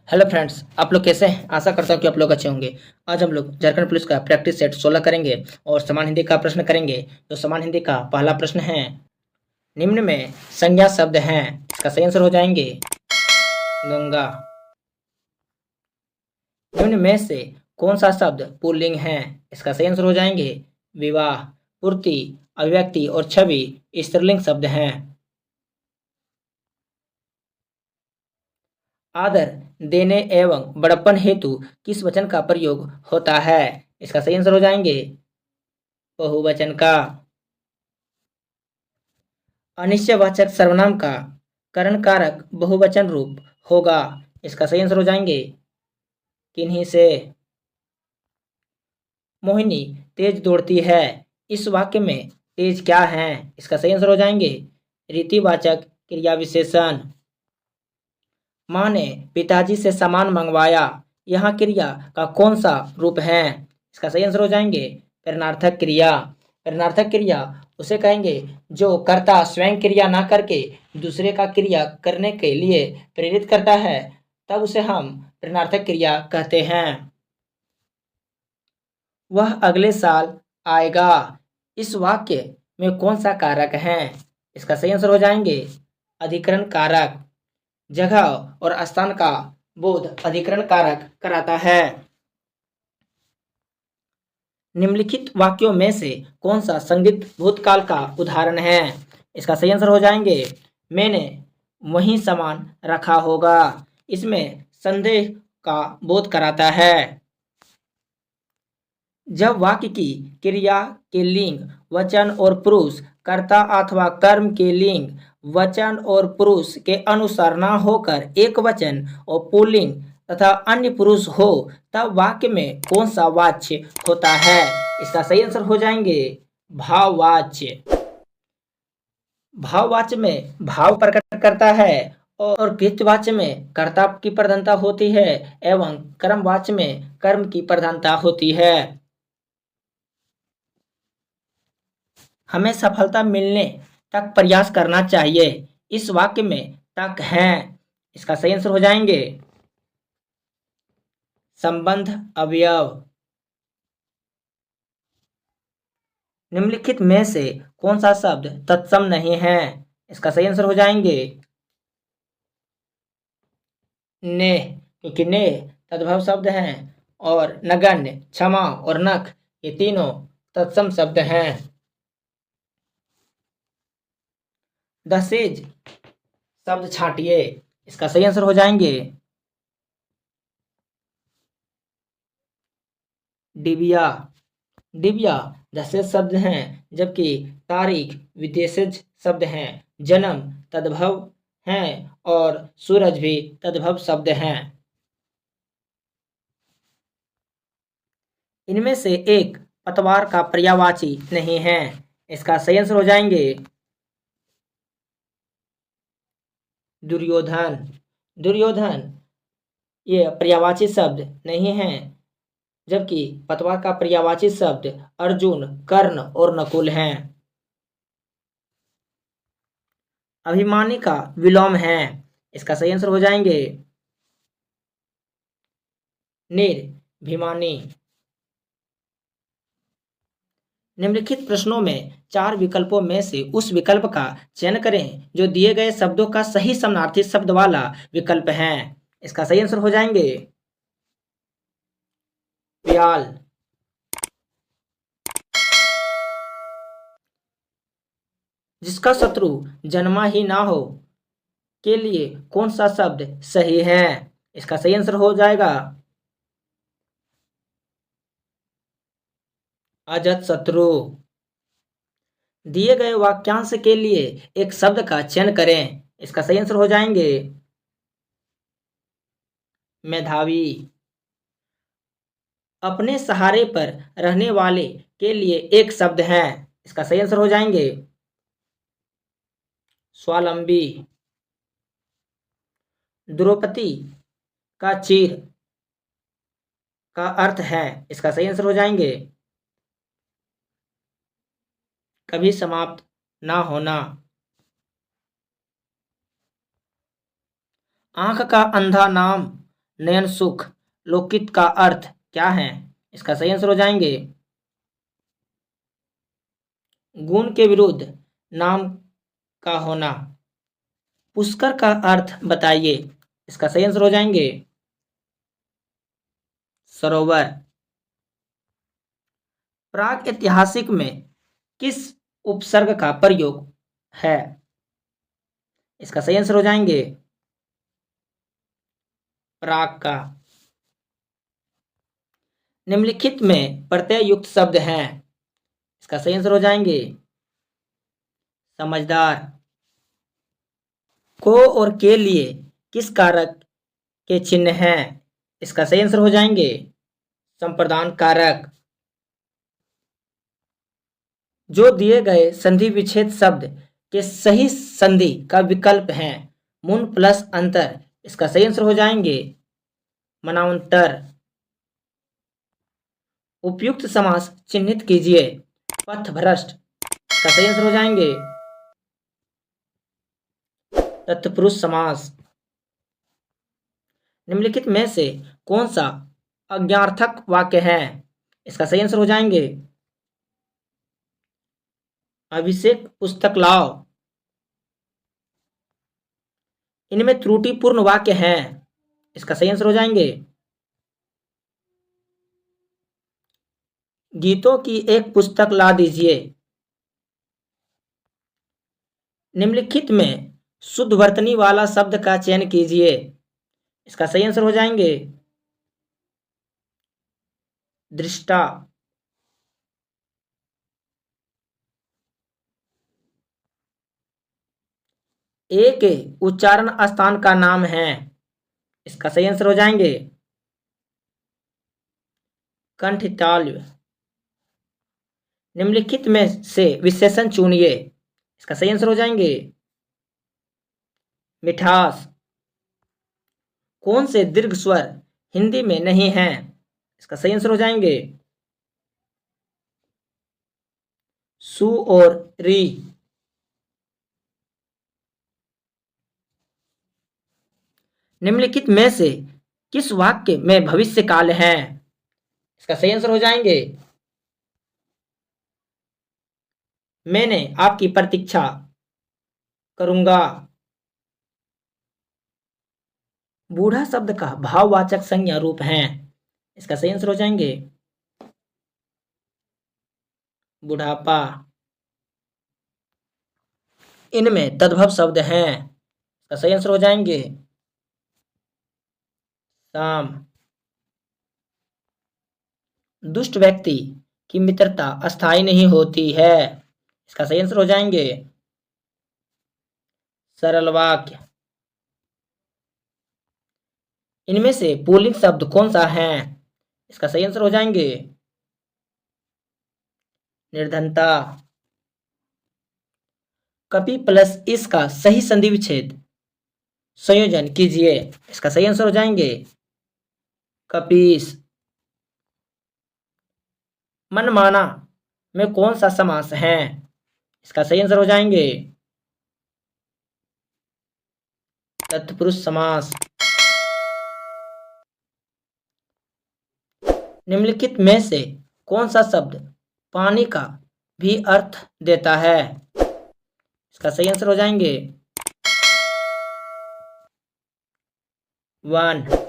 Hello friends, आप लोग कैसे हैं? आशा करता हूँ कि आप लोग अच्छे होंगे। आज हम लोग झारखंड पुलिस का प्रैक्टिस सेट 16 करेंगे और समान हिंदी का प्रश्न करेंगे। तो समान हिंदी का पहला प्रश्न है, निम्न में संज्ञा शब्द हैं, इसका सही आंसर हो जाएंगे गंगा। निम्न में से कौन सा शब्द पुल्लिंग है? इसका सही आंसर हो जाएंगे विवाह। पूर्ति, अभिव्यक्ति और छवि स्त्रीलिंग शब्द हैं। आदर देने एवं बड़प्पन हेतु किस वचन का प्रयोग होता है? इसका सही आंसर हो जाएंगे बहुवचन का। अनिश्चयवाचक सर्वनाम का करण कारक बहुवचन रूप होगा। इसका सही आंसर हो जाएंगे किन्हीं से। मोहिनी तेज दौड़ती है, इस वाक्य में तेज क्या है? इसका सही आंसर हो जाएंगे रीतिवाचक क्रिया विशेषण। माँ ने पिताजी से सामान मंगवाया, यहाँ क्रिया का कौन सा रूप है? इसका सही आंसर हो जाएंगे प्रेरणार्थक क्रिया। प्रेरणार्थक क्रिया उसे कहेंगे जो कर्ता स्वयं क्रिया ना करके दूसरे का क्रिया करने के लिए प्रेरित करता है, तब उसे हम प्रेरणार्थक क्रिया कहते हैं। वह अगले साल आएगा, इस वाक्य में कौन सा कारक है? इसका सही आंसर हो जाएंगे अधिकरण कारक। जगह और स्थान का बोध अधिकरण कारक कराता है। निम्नलिखित वाक्यों में से कौन सा संदिग्ध भूतकाल का उदाहरण है? इसका सही आंसर हो जाएंगे मैंने वहीं सामान रखा होगा। इसमें संदेह का बोध कराता है। जब वाक्य की क्रिया के लिंग वचन और पुरुष, कर्ता अथवा कर्म के लिंग वचन और पुरुष के अनुसार न होकर एक वचन और पुल्लिंग तथा अन्य पुरुष हो, तब वाक्य में कौन सा वाच्य होता है? इसका सही आंसर हो जाएंगे भाववाच्य। भाववाच्य में भाव प्रकट करता है और कृत्यवाच्य में कर्ता की प्रधानता होती है एवं कर्मवाच्य में कर्म की प्रधानता होती है। हमें सफलता मिलने तक प्रयास करना चाहिए, इस वाक्य में तक है। इसका सही आंसर हो जाएंगे संबंध अवयव। निम्नलिखित में से कौन सा शब्द तत्सम नहीं है? इसका सही आंसर हो जाएंगे ने, क्योंकि ने तद्भव शब्द हैं और नगण्य, क्षमा और नख ये तीनों तत्सम शब्द हैं। दसेज शब्द छांटिए, इसका सही आंसर हो जाएंगे डिबिया। डिबिया दशेज शब्द हैं, जबकि तारीख विदेशज शब्द हैं। जन्म तद्भव हैं और सूरज भी तद्भव शब्द हैं। इनमें से एक पतवार का पर्यायवाची नहीं है। इसका सही आंसर हो जाएंगे दुर्योधन। दुर्योधन ये पर्यायवाची शब्द नहीं है, जबकि पतवार का पर्यायवाची शब्द अर्जुन, कर्ण और नकुल हैं। अभिमानी का विलोम है, इसका सही आंसर हो जाएंगे निर्भिमानी। निम्नलिखित प्रश्नों में 4 विकल्पों में से उस विकल्प का चयन करें जो दिए गए शब्दों का सही समानार्थी शब्द वाला विकल्प है। इसका सही आंसर हो जाएंगे व्याल। जिसका शत्रु जन्मा ही ना हो के लिए कौन सा शब्द सही है? इसका सही आंसर हो जाएगा अजत शत्रु। दिए गए वाक्यांश के लिए एक शब्द का चयन करें। इसका सही आंसर हो जाएंगे मेधावी। अपने सहारे पर रहने वाले के लिए एक शब्द है। इसका सही आंसर हो जाएंगे स्वावलंबी। द्रौपदी का चीर का अर्थ है, इसका सही आंसर हो जाएंगे कभी समाप्त ना होना। आंख का अंधा नाम नयन सुख लोकित का अर्थ क्या है? इसका सही आंसर हो जाएंगे गुण के विरुद्ध नाम का होना। पुष्कर का अर्थ बताइए। इसका सही आंसर हो जाएंगे सरोवर। प्राग ऐतिहासिक में किस उपसर्ग का प्रयोग है? इसका सही आंसर हो जाएंगे प्राग का। निम्नलिखित में प्रत्यय युक्त शब्द हैं। इसका सही आंसर हो जाएंगे समझदार। को और के लिए किस कारक के चिन्ह हैं? इसका सही आंसर हो जाएंगे संप्रदान कारक। जो दिए गए संधि विच्छेद शब्द के सही संधि का विकल्प है मुन प्लस अंतर। इसका सही आंसर हो जाएंगे मनाउंतर। उपयुक्त समास चिन्हित कीजिए। पथभ्रष्ट। इसका सही आंसर हो जाएंगे तत्पुरुष समास। निम्नलिखित में से कौन सा अज्ञार्थक वाक्य है? इसका सही आंसर हो जाएंगे अभिषेक पुस्तक लाओ। इनमें त्रुटिपूर्ण वाक्य हैं। इसका सही आंसर हो जाएंगे गीतों की एक पुस्तक ला दीजिए। निम्नलिखित में शुद्ध वर्तनी वाला शब्द का चयन कीजिए। इसका सही आंसर हो जाएंगे दृष्टा। ए के उच्चारण स्थान का नाम है। इसका सही आंसर हो जाएंगे कंठताल्य। निम्नलिखित में से विशेषण चुनिए। इसका सही आंसर हो जाएंगे मिठास। कौन से दीर्घ स्वर हिंदी में नहीं हैं? इसका सही आंसर हो जाएंगे सु और री। निम्नलिखित में से किस वाक्य में भविष्य काल है? इसका सही आंसर हो जाएंगे मैंने आपकी प्रतीक्षा करूंगा। बूढ़ा शब्द का भाववाचक संज्ञा रूप है। इसका सही आंसर हो जाएंगे बुढ़ापा। इनमें तद्भव शब्द हैं। इसका सही आंसर हो जाएंगे शाम। दुष्ट व्यक्ति की मित्रता अस्थायी नहीं होती है। इसका सही आंसर हो जाएंगे सरल वाक्य। इनमें से पुल्लिंग शब्द कौन सा है? इसका सही आंसर हो जाएंगे निर्धनता। कपि प्लस इस का सही संधि विच्छेद संयोजन कीजिए। इसका सही आंसर हो जाएंगे कपीस। मनमाना में कौन सा समास है? इसका सही आंसर हो जाएंगे तत्पुरुष समास। निम्नलिखित में से कौन सा शब्द पानी का भी अर्थ देता है? इसका सही आंसर हो जाएंगे वन।